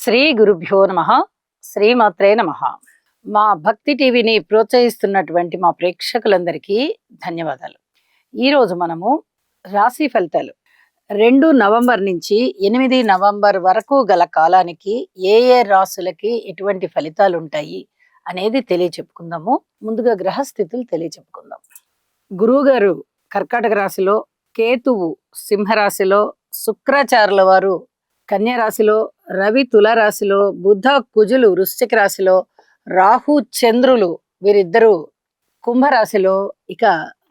శ్రీ గురుభ్యో నమః. శ్రీమాత్రే నమః. మా భక్తి టీవీని ప్రోత్సహిస్తున్నటువంటి మా ప్రేక్షకులందరికీ ధన్యవాదాలు. ఈరోజు మనము రాశి ఫలితాలు 2 నవంబర్ నుంచి 8 నవంబర్ వరకు గల కాలానికి ఏ ఏ రాశులకి ఎటువంటి ఫలితాలు ఉంటాయి అనేది తెలియచెప్పుకుందాము. ముందుగా గ్రహస్థితులు తెలియచెప్పుకుందాం. గురువు గారు కర్కాటక రాశిలో, కేతువు సింహరాశిలో, శుక్రాచార్యుల వారు కన్యా రాశిలో, రవి తుల రాశిలో, బుధ కుజులు వృశ్చిక రాశిలో, రాహు చంద్రులు వీరిద్దరూ కుంభరాశిలో, ఇక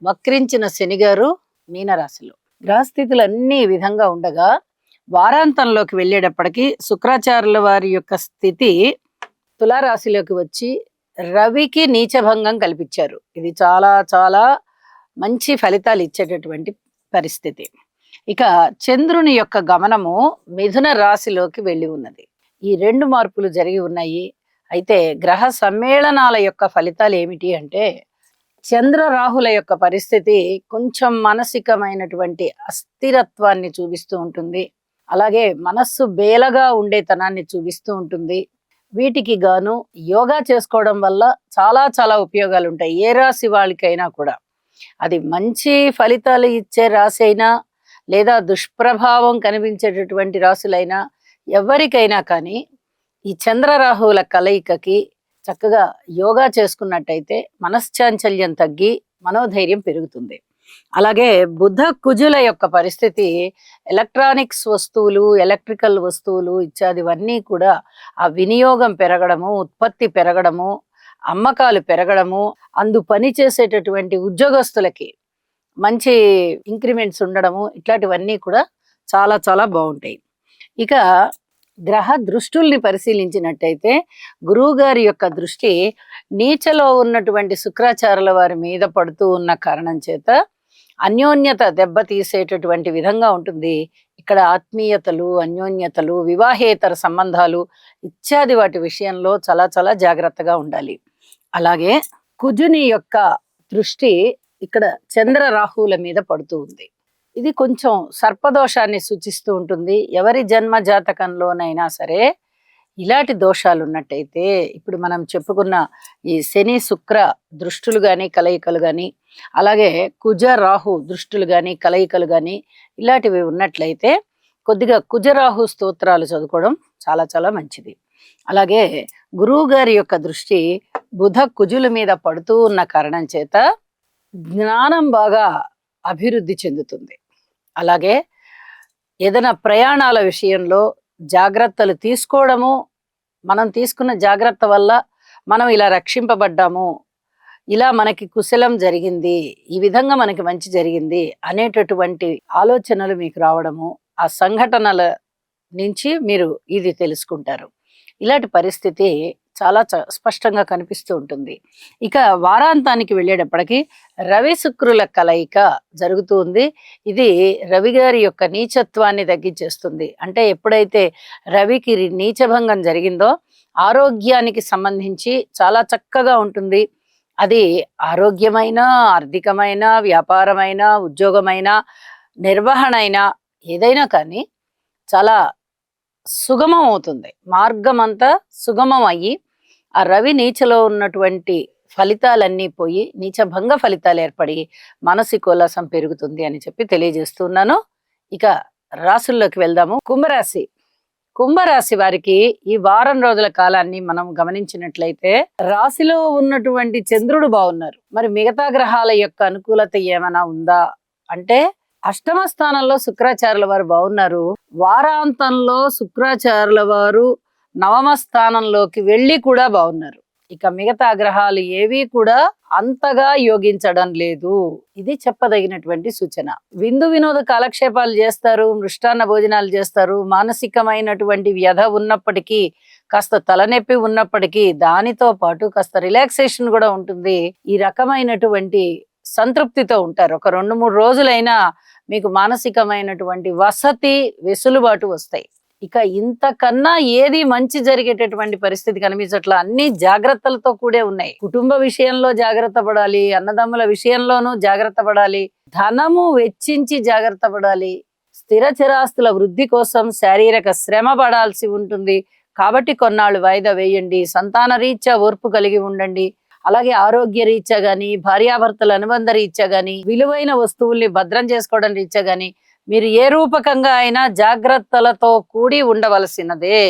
వక్రించిన శని గారు మీనరాశిలో. గ్రహస్థితులు అన్ని విధంగా ఉండగా వారాంతంలోకి వెళ్ళేటప్పటికి శుక్రాచార్యుల వారి యొక్క స్థితి తులారాశిలోకి వచ్చి రవికి నీచభంగం కల్పించారు. ఇది చాలా చాలా మంచి ఫలితాలు ఇచ్చేటటువంటి పరిస్థితి. ఇక చంద్రుని యొక్క గమనము మిథున రాశిలోకి వెళ్ళి ఉన్నది. ఈ 2 మార్పులు జరిగి ఉన్నాయి. అయితే గ్రహ సమ్మేళనాల యొక్క ఫలితాలు ఏమిటి అంటే, చంద్ర రాహుల యొక్క పరిస్థితి కొంచెం మానసికమైనటువంటి అస్థిరత్వాన్ని చూపిస్తూ ఉంటుంది. అలాగే మనస్సు బేలగా ఉండేతనాన్ని చూపిస్తూ ఉంటుంది. వీటికి గాను యోగా చేసుకోవడం వల్ల చాలా చాలా ఉపయోగాలు ఉంటాయి. ఏ రాశి వాళ్ళకైనా కూడా, అది మంచి ఫలితాలు ఇచ్చే రాశి అయినా లేదా దుష్ప్రభావం కనిపించేటటువంటి రాశులైనా ఎవరికైనా కానీ ఈ చంద్రరాహువుల కలయికకి చక్కగా యోగా చేసుకున్నట్టయితే మనశ్చాంచల్యం తగ్గి మనోధైర్యం పెరుగుతుంది. అలాగే బుధ కుజుల యొక్క పరిస్థితి ఎలక్ట్రానిక్స్ వస్తువులు, ఎలక్ట్రికల్ వస్తువులు ఇత్యాదివన్నీ కూడా ఆ వినియోగం పెరగడము, ఉత్పత్తి పెరగడము, అమ్మకాలు పెరగడము, అందు పని చేసేటటువంటి ఉద్యోగస్తులకి మంచి ఇంక్రిమెంట్స్ ఉండడము, ఇట్లాంటివన్నీ కూడా చాలా చాలా బాగుంటాయి. ఇక గ్రహ దృష్టుల్ని పరిశీలించినట్టయితే గురువు గారి యొక్క దృష్టి నీచలో ఉన్నటువంటి శుక్రాచార్యుల వారి మీద పడుతూ ఉన్న కారణం చేత అన్యోన్యత దెబ్బతీసేటటువంటి విధంగా ఉంటుంది. ఇక్కడ ఆత్మీయతలు, అన్యోన్యతలు, వివాహేతర సంబంధాలు ఇత్యాది వాటి విషయంలో చాలా చాలా జాగ్రత్తగా ఉండాలి. అలాగే కుజుని యొక్క దృష్టి ఇక్కడ చంద్ర రాహువుల మీద పడుతూ ఉంది. ఇది కొంచెం సర్పదోషాన్ని సూచిస్తూ ఉంటుంది. ఎవరి జన్మ జాతకంలోనైనా సరే ఇలాంటి దోషాలు ఉన్నట్టయితే, ఇప్పుడు మనం చెప్పుకున్న ఈ శని శుక్ర దృష్టులు కానీ కలయికలు కానీ, అలాగే కుజ రాహు దృష్టులు కానీ కలయికలు కానీ ఇలాంటివి ఉన్నట్లయితే కొద్దిగా కుజరాహు స్తోత్రాలు చదువుకోవడం చాలా చాలా మంచిది. అలాగే గురువు గారి యొక్క దృష్టి బుధ కుజుల మీద పడుతూ ఉన్న కారణం చేత జ్ఞానం బాగా అభివృద్ధి చెందుతుంది. అలాగే ఏదైనా ప్రయాణాల విషయంలో జాగ్రత్తలు తీసుకోవడము, మనం తీసుకున్న జాగ్రత్త వల్ల మనం ఇలా రక్షింపబడ్డాము, ఇలా మనకి కుశలం జరిగింది, ఈ విధంగా మనకి మంచి జరిగింది అనేటటువంటి ఆలోచనలు మీకు రావడము, ఆ సంఘటనల నుంచి మీరు ఇది తెలుసుకుంటారు. ఇలాంటి పరిస్థితి చాలా స్పష్టంగా కనిపిస్తూ ఉంటుంది. ఇక వారాంతానికి వెళ్ళేటప్పటికి రవి శుక్రుల కలయిక జరుగుతూ ఉంది. ఇది రవి గారి యొక్క నీచత్వాన్ని తగ్గించేస్తుంది. అంటే ఎప్పుడైతే రవికి నీచభంగం జరిగిందో ఆరోగ్యానికి సంబంధించి చాలా చక్కగా ఉంటుంది. అది ఆరోగ్యమైన, ఆర్థికమైన, వ్యాపారమైన, ఉద్యోగమైన, నిర్వహణ అయినా ఏదైనా కానీ చాలా సుగమం అవుతుంది. మార్గం అంతా సుగమం అయ్యి ఆ రవి నీచలో ఉన్నటువంటి ఫలితాలన్నీ పోయి నీచభంగ ఫలితాలు ఏర్పడి మానసిక ఉల్లాసం పెరుగుతుంది అని చెప్పి తెలియజేస్తున్నాను. ఇక రాశుల్లోకి వెళ్దాము. కుంభరాశి. కుంభరాశి వారికి ఈ వారం రోజుల కాలాన్ని మనం గమనించినట్లయితే రాశిలో ఉన్నటువంటి చంద్రుడు బాగున్నారు. మరి మిగతా గ్రహాల యొక్క అనుకూలత ఏమైనా ఉందా అంటే, అష్టమ స్థానంలో శుక్రాచార్యుల వారు బాగున్నారు. వారాంతంలో శుక్రాచార్యుల వారు నవమ స్థానంలోకి వెళ్ళి కూడా బాగున్నారు. ఇక మిగతా గ్రహాలు ఏవి కూడా అంతగా యోగించడం లేదు. ఇది చెప్పదగినటువంటి సూచన. విందు వినోద కాలక్షేపాలు చేస్తారు, మృష్టాన్న భోజనాలు చేస్తారు. మానసికమైనటువంటి వ్యధ ఉన్నప్పటికీ, కాస్త తలనొప్పి ఉన్నప్పటికీ దానితో పాటు కాస్త రిలాక్సేషన్ కూడా ఉంటుంది. ఈ రకమైనటువంటి సంతృప్తితో ఉంటారు. ఒక 2-3 రోజులైనా మీకు మానసికమైనటువంటి వసతి, వెసులుబాటు వస్తాయి. ఇక ఇంతకన్నా ఏది మంచి జరిగేటటువంటి పరిస్థితి కనిపించట్లా. అన్ని జాగ్రత్తలతో కూడే ఉన్నాయి. కుటుంబ విషయంలో జాగ్రత్త పడాలి, అన్నదమ్ముల విషయంలోనూ జాగ్రత్త పడాలి, ధనము వెచ్చించి జాగ్రత్త పడాలి, స్థిర చిరాస్తుల వృద్ధి కోసం శారీరక శ్రమ పడాల్సి ఉంటుంది, కాబట్టి కొన్నాళ్ళు వాయిదా వేయండి. సంతాన రీత్యా ఓర్పు కలిగి ఉండండి. అలాగే ఆరోగ్య రీత్యా గాని, భార్యాభర్తల అనుబంధ రీత్యా గాని, విలువైన వస్తువుల్ని భద్రం చేసుకోవడం రీత్యా గాని, మీరు ఏ రూపకంగా అయినా జాగ్రత్తలతో కూడి ఉండవలసినదే.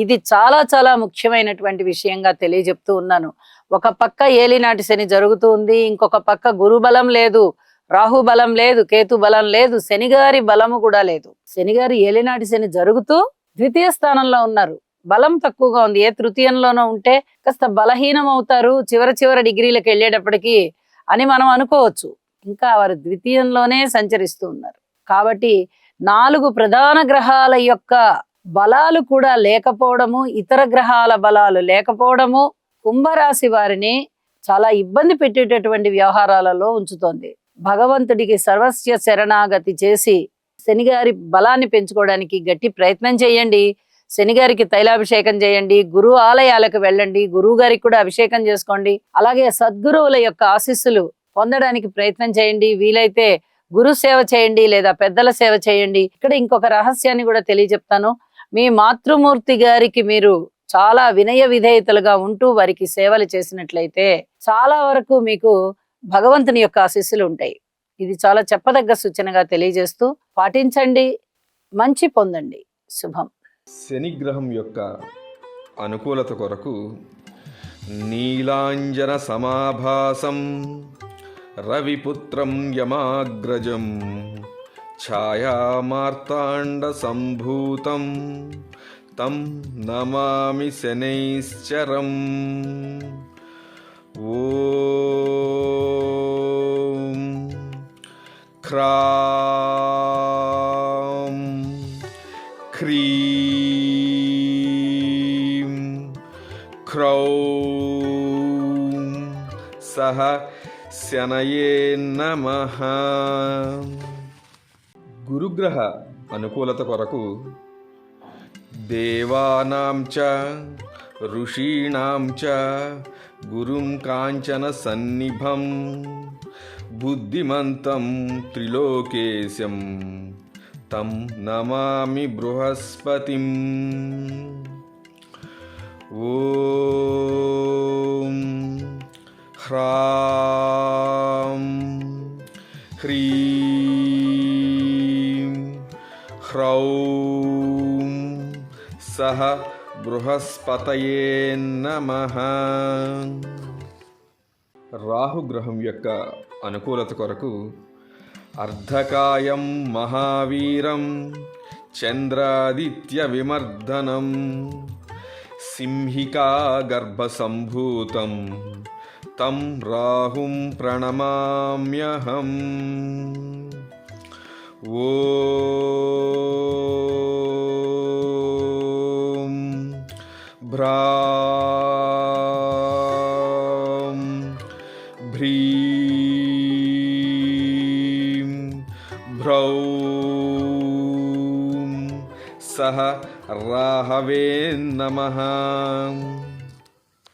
ఇది చాలా చాలా ముఖ్యమైనటువంటి విషయంగా తెలియజెప్తూ ఉన్నాను. ఒక పక్క ఏలినాటి శని జరుగుతూ ఉంది, ఇంకొక పక్క గురు బలం లేదు, రాహు బలం లేదు, కేతు బలం లేదు, శనిగారి బలము కూడా లేదు. శనిగారి ఏలినాటి శని జరుగుతూ ద్వితీయ స్థానంలో ఉన్నారు. బలం తక్కువగా ఉంది. ఏ తృతీయంలోనో ఉంటే కాస్త బలహీనం అవుతారు చివరి డిగ్రీలకు వెళ్ళేటప్పటికి అని మనం అనుకోవచ్చు. ఇంకా వారు ద్వితీయంలోనే సంచరిస్తూ ఉన్నారు. కాబట్టి 4 ప్రధాన గ్రహాల యొక్క బలాలు కూడా లేకపోవడము, ఇతర గ్రహాల బలాలు లేకపోవడము కుంభరాశి వారిని చాలా ఇబ్బంది పెట్టేటటువంటి వ్యవహారాలలో ఉంచుతోంది. భగవంతుడికి సర్వస్య శరణాగతి చేసి శనిగారి బలాన్ని పెంచుకోవడానికి గట్టి ప్రయత్నం చేయండి. శనిగారికి తైలాభిషేకం చేయండి, గురు ఆలయాలకు వెళ్ళండి, గురువు గారికి కూడా అభిషేకం చేసుకోండి. అలాగే సద్గురువుల యొక్క ఆశీస్సులు పొందడానికి ప్రయత్నం చేయండి. వీలైతే గురు సేవ చేయండి లేదా పెద్దల సేవ చేయండి. ఇక్కడ ఇంకొక రహస్యాన్ని కూడా తెలియజెప్తాను. మీ మాతృమూర్తి గారికి మీరు చాలా వినయ విధేయతలుగా ఉంటూ వారికి సేవలు చేసినట్లయితే చాలా వరకు మీకు భగవంతుని యొక్క ఆశీస్సులు ఉంటాయి. ఇది చాలా చెప్పదగ్గ సూచనగా తెలియజేస్తూ పాటించండి, మంచి పొందండి. శుభం. శనిగ్రహం యొక్క అనుకూలత కొరకు నీలాంజన సమాభాసం రవిపుత్రం యమాగ్రజం ఛాయామార్తాండ సంభూతం తం నమామి శనైశ్చరం. ఓం క్రాం క్రీం క్రౌం సహ శనయే నమః. గురుగ్రహ అనుకూలత కొరకు దేవానాం చ ఋషీణాం చ గురుం కాంచన సన్నిభం బుద్ధిమంతం త్రిలోకేశం తం నమామి బృహస్పతిం. ఓం హ్రాం హ్రీం హ్రౌం సహ బృహస్పతయే నమః. రాహుగ్రహం యొక్క అనుకూలత కొరకు అర్ధకాయం మహావీరం చంద్రాదిత్య విమర్దనం సింహికా గర్భసంభూతం తం రాహుం ప్రణమామ్యహం. ఓం భ్రాం భ్రీం భ్రౌం సహ రాహవే నమః.